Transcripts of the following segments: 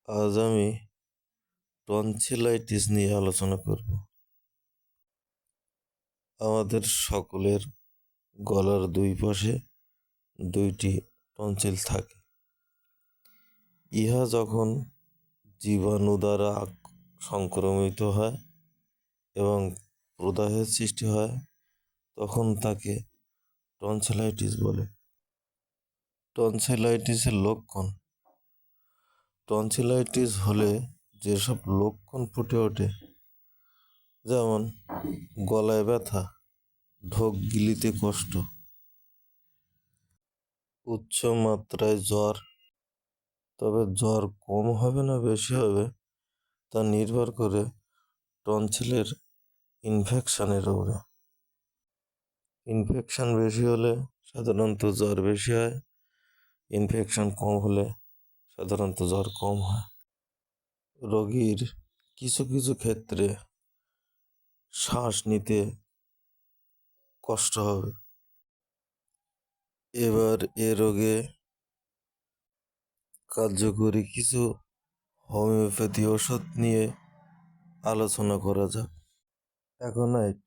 আজ আমি টনসিলাইটিস নিয়ে আলোচনা করব। আমাদের সকলের গলার দুই পাশে দুইটি টনসিল থাকে। ইহা যখন জীবাণু দ্বারা সংক্রমিত হয় এবং প্রদাহের সৃষ্টি হয়, তখন তাকে টনসিলাইটিস বলে। টনসিলাইটিসের লক্ষণ: টনসিলাইটিস হলে যেসব লক্ষণ ফুটে ওঠে, যেমন গলায় ব্যথা, ঢোক গিলিতে কষ্ট, উচ্চ মাত্রায় জ্বর, তবে জ্বর কম হবে না বেশি হবে তা নির্ভর করে টনসিলের ইনফেকশনের উপরে। ইনফেকশন বেশি হলে সাধারণত জ্বর বেশি হয়, ইনফেকশন কম হলে সাধারণত জ্বর কম হয়। রোগীর কিছু কিছু ক্ষেত্রে শ্বাস নিতে কষ্ট হবে। এবার এ রোগে কার্যকরী কিছু হোমিওপ্যাথি ওষুধ নিয়ে আলোচনা করা যাক। অ্যাকোনাইট: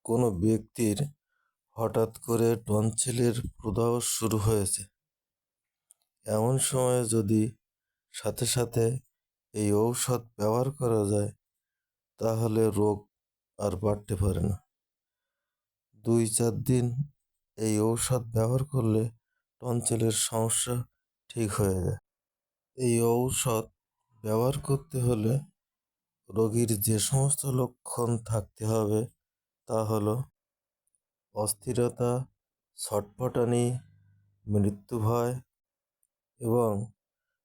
কোনো ব্যক্তির হঠাৎ করে টনসিলের প্রদাহ শুরু হয়েছে, এমন সময়ে যদি সাথে সাথে এই ঔষধ ব্যবহার করা যায়, তাহলে রোগ আর বাড়তে পারে না। 2-4 দিন এই ঔষধ ব্যবহার করলে টনসিলের সমস্যা ঠিক হয়ে যায়। এই ঔষধ ব্যবহার করতে হলে রোগীর যে সমস্ত লক্ষণ থাকতে হবে তা হলো অস্থিরতা, ছটফটানি, মৃত্যু ভয় এবং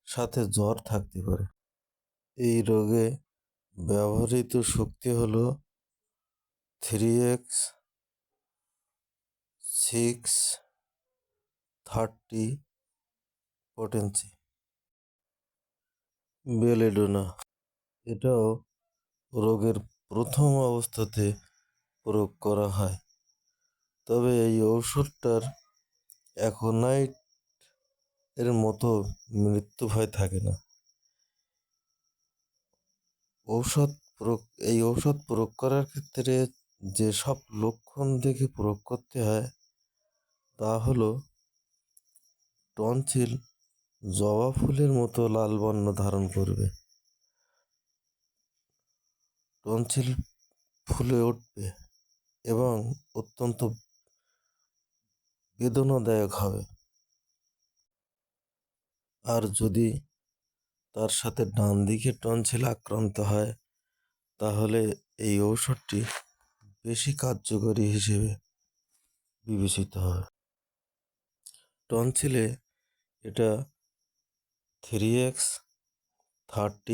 সাথে জ্বর থাকতে পারে। এই রোগে ব্যবহৃত শক্তি হলো 3x 630 পটেন্সি। বেলেডোনা: এটাও রোগের প্রথম অবস্থাতে প্রয়োগ করা হয়, তবে এই ঔষধটার অ্যাকোনাইট এর মতো মৃত্যু ভয় থাকে না। এই ঔষধ প্রয়োগ করার ক্ষেত্রে যেসব লক্ষণ দেখে প্রয়োগ করতে হয় তা হলো টনসিল জবা ফুলের মতো লাল বর্ণ ধারণ করবে, টনসিল ফুলে উঠবে এবং অত্যন্ত বেদনাদায়ক হবে। আর যদি তার সাথে ডান দিকে টনসিল আক্রান্ত হয়, তাহলে এই ঔষধটি বেশি কার্যকরী হিসেবে বিবেচিত হয়। টনসিলে এটা 3x30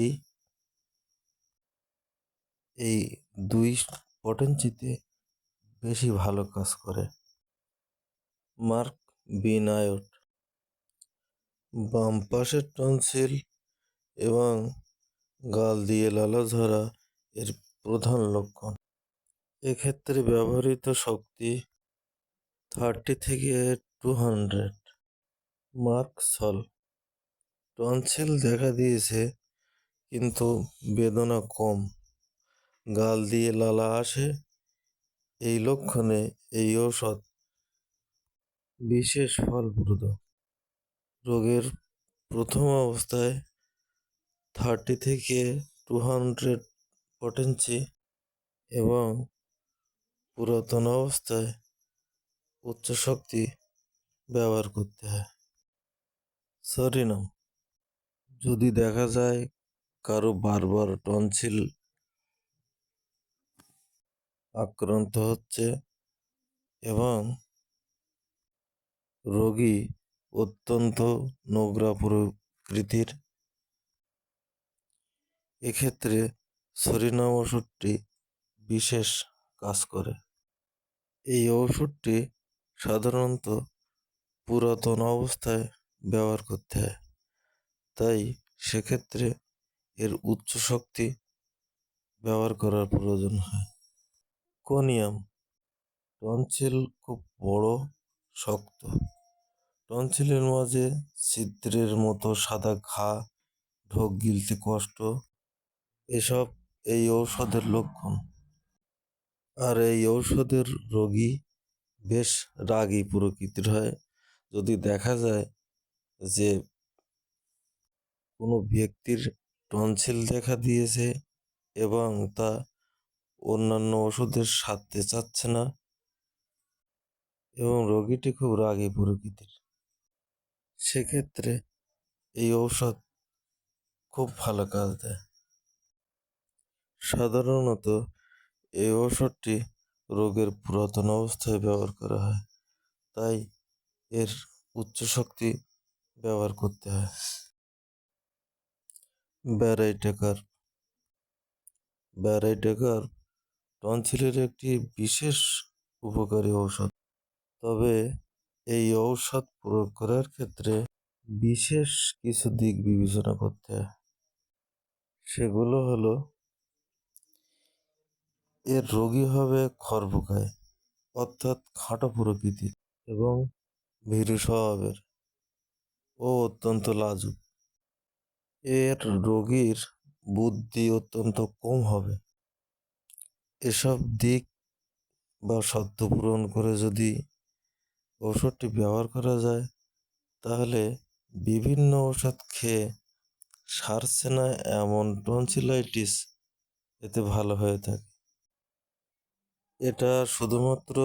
এই 2 পটেন্সিতে বেশি ভালো কাজ করে। মার্ক বিনায়ট: বাম পাশের টনসিল এবং গাল দিয়ে লালা ঝরা এর প্রধান লক্ষণ। এক্ষেত্রে ব্যবহৃত শক্তি 30 থেকে 200। মার্ক সল: টনসিল দেখা দিয়েছে কিন্তু বেদনা কম, গাল দিয়ে লালা আসে, এই লক্ষণে এই ঔষধ বিশেষ ফলপ্রদ। রোগের প্রথম অবস্থায় 30 থেকে 200 পটেন্সি এবং পুরাতন অবস্থায় উচ্চ শক্তি ব্যবহার করতে হয়। সরিনাম: যদি দেখা যায় কারো বারবার টনসিল আক্রান্ত হচ্ছে এবং রোগী অত্যন্ত নোংরা প্রকৃতির, এক্ষেত্রে সরিনাম ওষুধটি বিশেষ কাজ করে। এই ওষুধটি সাধারণত পুরাতন অবস্থায় ব্যবহার করতে হয়, তাই সেক্ষেত্রে এর উচ্চ শক্তি ব্যবহার করার প্রয়োজন হয়। কোনিয়াম: টনসিল খুব বড়, শক্ত, টনসিলের মাঝে ছিদ্রের মতো সাদা ঘা ঢোক গিলতে কষ্ট, এসব এই ঔষধের লক্ষণ। আর এই ঔষধের রোগী বেশ রাগী প্রকৃতির হয়। যদি দেখা যায় যে কোনো ব্যক্তির টনসিল দেখা দিয়েছে এবং তা অন্যান্য ওষুধের সারতে চাচ্ছে না এবং রোগীটি খুব রাগী প্রকৃতির, সেক্ষেত্রে এই ঔষধ খুব ভালো কাজ দেয়। সাধারণত এই ঔষধটি রোগের পুরাতন অবস্থায় ব্যবহার করা হয়, তাই এর উচ্চ শক্তি ব্যবহার করতে হয়। ব্যারাইটেকার ব্যারাইটেকার টনসিলের একটি বিশেষ উপকারী ঔষধ। তবে এই ঔষধ প্রয়োগ করার ক্ষেত্রে বিশেষ কিছু দিক বিবেচনা করতে হয়। সেগুলো হলো, এর রোগী হবে খরপোকায়, অর্থাৎ খাটো প্রকৃতির এবং ভীরু স্বভাবের ও অত্যন্ত লাজুক। এর রোগীর বুদ্ধি অত্যন্ত কম হবে। এসব দিক বা শর্ত পূরণ করে যদি ওষুধটি ব্যবহার করা যায়, তাহলে বিভিন্ন ওষুধ খেয়ে সারছে না এমন টনসিলাইটিস এতে ভালো হয়ে থাকে। এটা শুধুমাত্র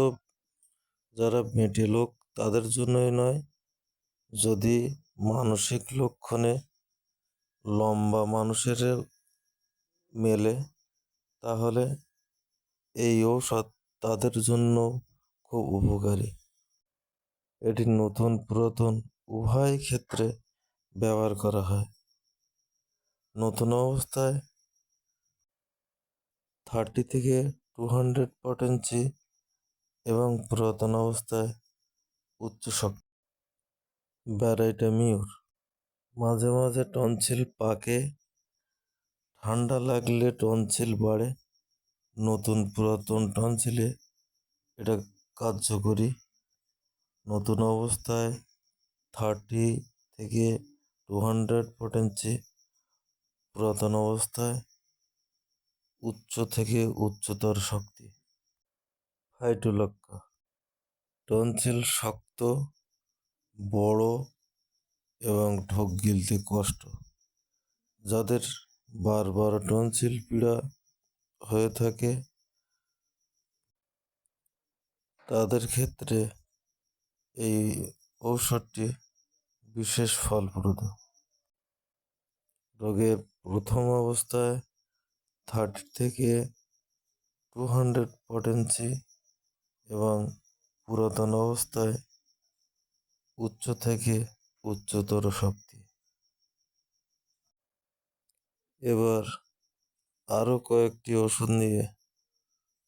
যারা মেটে লোক তাদের জন্যই নয়, যদি মানসিক লক্ষণে লম্বা মানুষের মেলে, তাহলে এই ঔষধ তাদের জন্য খুব উপকারী। এটি নতুন পুরাতন উভয় ক্ষেত্রে ব্যবহার করা হয়। নতুন অবস্থায় 30 থেকে 200 পটেন্সি এবং পুরাতন অবস্থায় উচ্চ শক্তি। ব্যারাইটামিউর মাঝে মাঝে টনসিল পাকে, ঠান্ডা লাগলে টনসিল বাড়ে। নতুন পুরাতন টনসিলে এটা কার্যকরী। নতুন অবস্থায় 30 থেকে 200 পটেন্সি, পুরাতন অবস্থায় উচ্চ থেকে উচ্চতর শক্তি। ফাইটোলক্কা টনসিল শক্ত, বড় এবং ঢোক গিলতে কষ্ট। যাদের বারবার টনসিল পীড়া হয়ে থাকে তাদের ক্ষেত্রে এই ঔষধটি বিশেষ ফলপ্রদ। রোগের প্রথম অবস্থায় 30 থেকে 200 পটেন্সি এবং পুরাতন অবস্থায় উচ্চ থেকে উচ্চতর শক্তি। এবার আরও কয়েকটি ওষুধ নিয়ে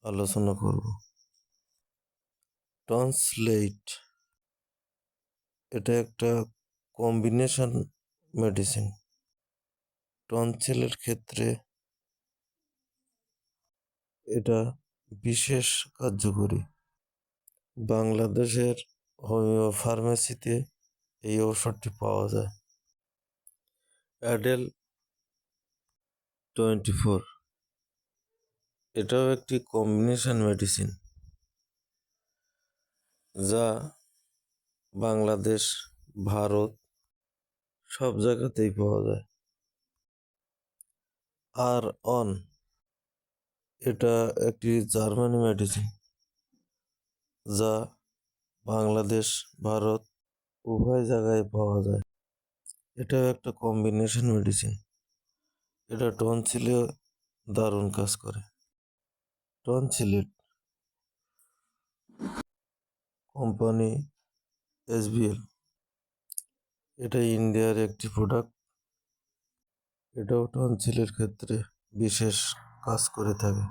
আলোচনা করব। টনসিলাইট, এটা একটা কম্বিনেশন মেডিসিন। টনসিলের ক্ষেত্রে এটা বিশেষ কার্যকরী। বাংলাদেশের হোমিও ফার্মেসিতে এই ঔষধটি পাওয়া যায়। অ্যাডেল 24, এটাও একটি কম্বিনেশন মেডিসিন যা বাংলাদেশ, ভারত সব জায়গাতেই পাওয়া যায়। আর অন, এটা একটি জার্মানি মেডিসিন যা বাংলাদেশ, ভারত উভয় জায়গায় পাওয়া যায়। এটাও একটা কম্বিনেশন মেডিসিন। এটা টনসিলে দারুণ কাজ করে। টনসিলেট কোম্পানি SBL, এটা ইন্ডিয়ার একটি প্রোডাক্ট। এটাও টনসিলের ক্ষেত্রে বিশেষ কাজ করে থাকে।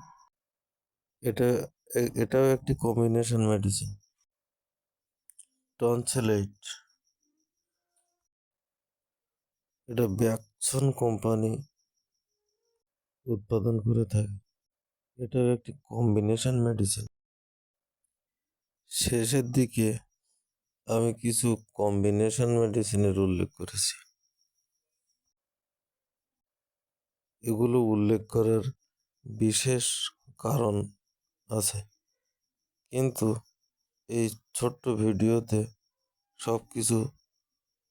এটাও একটি কম্বিনেশন মেডিসিন। টনসিলাইট, এটা ব্যাকসন কোম্পানি উৎপাদন করে থাকে। এটাও একটি কম্বিনেশন মেডিসিন। শেষের দিকে আমি কিছু কম্বিনেশন মেডিসিনের উল্লেখ করেছি। এগুলো উল্লেখ করার বিশেষ কারণ আছে, কিন্তু এই ছোট্ট ভিডিওতে সব কিছু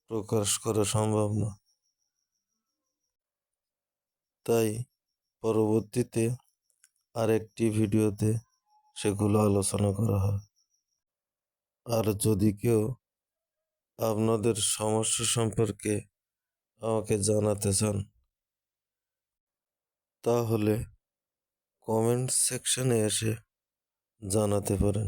প্রকাশ করা সম্ভব না। তাই পরবর্তীতে আরেকটি ভিডিওতে সেগুলো আলোচনা করা হয়। আর যদি কেউ আপনাদের সমস্যা সম্পর্কে আমাকে জানাতে চান, তাহলে কমেন্ট সেকশনে এসে জানাতে পারেন।